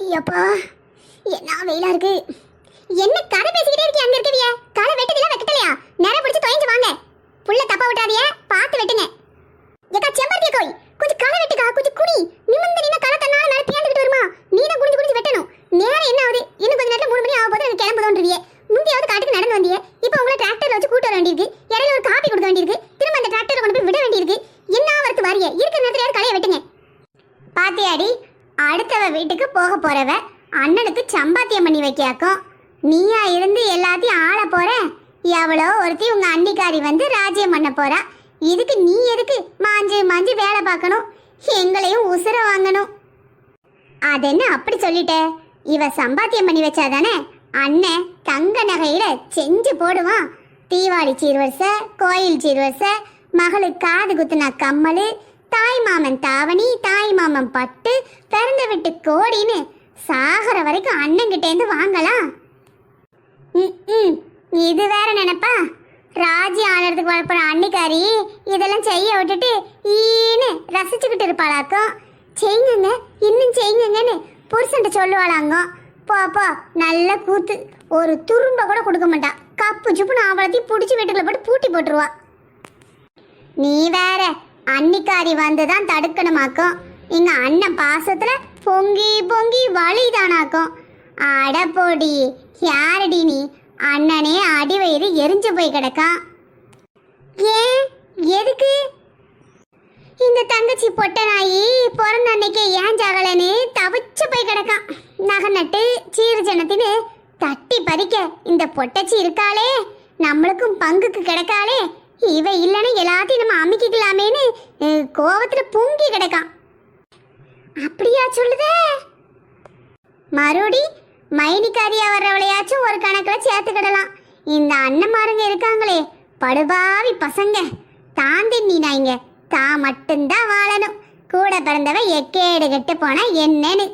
ஐயப்பா என்ன வெயிலா இருக்கு. என்ன கதை பேசிக்கிட்டே இருக்கீங்க? அங்க இருக்கவிய களை வெட்டதில வெட்டலையா? நேரா பிடிச்சு தொலைஞ்சு வாங்க. புள்ள தப்பா விட்டாதீங்க, பார்த்து வெட்டுங்க. ஏக்கா செம்பருத்தி கோய் கொஞ்சம் களை வெட்டுக்கா, கொஞ்சம் குனி. நிமிர்ந்து நின்னா களை தன்னால மேல பியாந்துக்கிட்டு வருமா? நீ தான் குனிஞ்சு குனிஞ்சு வெட்டணும். நேரம் என்ன ஆகுது? இன்னும் கொஞ்ச நேரத்துல 3 மணி ஆக போது. எனக்கு கிளம்புதோன்றியே. முந்தியாவது காட்டுக்கு நடந்து வந்தியே, இப்போ உங்களை டிராக்டர்ல வச்சு கூட்ட வேண்டியிருக்கு. இடையில ஒரு காப்பி கொடுக்க வேண்டியிருக்கு. திரும்ப அந்த டிராக்டரை கொண்டு போய் விட வேண்டியிருக்கு. என்ன வரத்து வாரிய இருக்கிற நேரத்துல களைய வெட்டுங்க. பாத்தியாடி, அடுத்தவ வீட்டுக்கு போக போறவ அண்ணனுக்கு சம்பாத்தியம் பண்ணி வைக்காக்கும். நீயா இருந்து எல்லாத்தையும் ஆள போற. எவ்வளோ ஒருத்தி உங்க அன்னிக்காரி வந்து ராஜ்யம் பண்ண போறா. இதுக்கு நீ எதுக்கு மாஞ்சு மாஞ்சு வேலை பார்க்கணும்? எங்களையும் உசுர வாங்கணும். அதென்ன அப்படி சொல்லிட்ட? இவ சம்பாத்தியம் பண்ணி வச்சாதானே அண்ணன் தங்க நகையில செஞ்சு போடுவான். தீபாவளி சீர்வரிசை, கோயில் சீர்வரிசை, மகளுக்கு காது குத்துனா கம்மல், தாய் மாமன் தாவணி, தாய் மாமன் பட்டு, பிறந்த விட்டு கோடின்னு சாகர வரைக்கும் அண்ணங்கிட்டேந்து வாங்கலாம். இது வேற நினைப்பா? ராஜி ஆளறதுக்கு வரப்போற அன்னிக்காரி இதெல்லாம் செய்ய விட்டுட்டு ஈன்னு ரசிச்சுக்கிட்டு இருப்பாளாக்கும். செய்யுங்க, இன்னும் செய்யுங்கன்னு புருஷன்ட்ட சொல்லுவாளாங்க. போப்போ நல்ல கூத்து. ஒரு துரும்ப கூட கொடுக்க மாட்டா. கப்பு சுப்புன்னு அவளத்தையும் பிடிச்சி வீட்டுக்குள்ள போட்டு பூட்டி போட்டுருவா. நீ வேற அன்னிக்காரி வந்துதான் தடுக்கணுமாக்கும். இங்க அண்ணன் பாசத்துல பொங்கி பொங்கி வழிதானாக்கும். அடப்போடி, யாரடி நீ? அண்ணனே அடி வயிறு எரிஞ்சு போய் கிடக்கான். ஏன் எதுக்கு? இந்த தங்கச்சி பொட்ட நாயி பிறந்த அன்னைக்கு ஏன் ஜகலன்னு தவிச்சு போய் கிடக்கான். நகை நட்டு சீரு ஜனத்தின்னு தட்டி பறிக்க இந்த பொட்டச்சி இருக்காளே, நம்மளுக்கும் பங்குக்கு கிடக்காளே. இவ இல்லைன்னா எல்லாத்தையும் நம்ம அமைக்கலாமேன்னு கோவத்துல பொங்கி கிடக்கான். அப்படியா சொல்லுதே? மறுபடி மைனிக்காரியா வர்றவளையாச்சும் ஒரு கணக்கில் சேர்த்துக்கிடலாம். இந்த அண்ணன்மாருங்க இருக்காங்களே, படுபாவி பசங்க, தாந்தின்னி நாய்ங்க. தான் மட்டும்தான் வாழணும். கூட பிறந்தவ எக்கேடு கெட்டு போனா என்னன்னு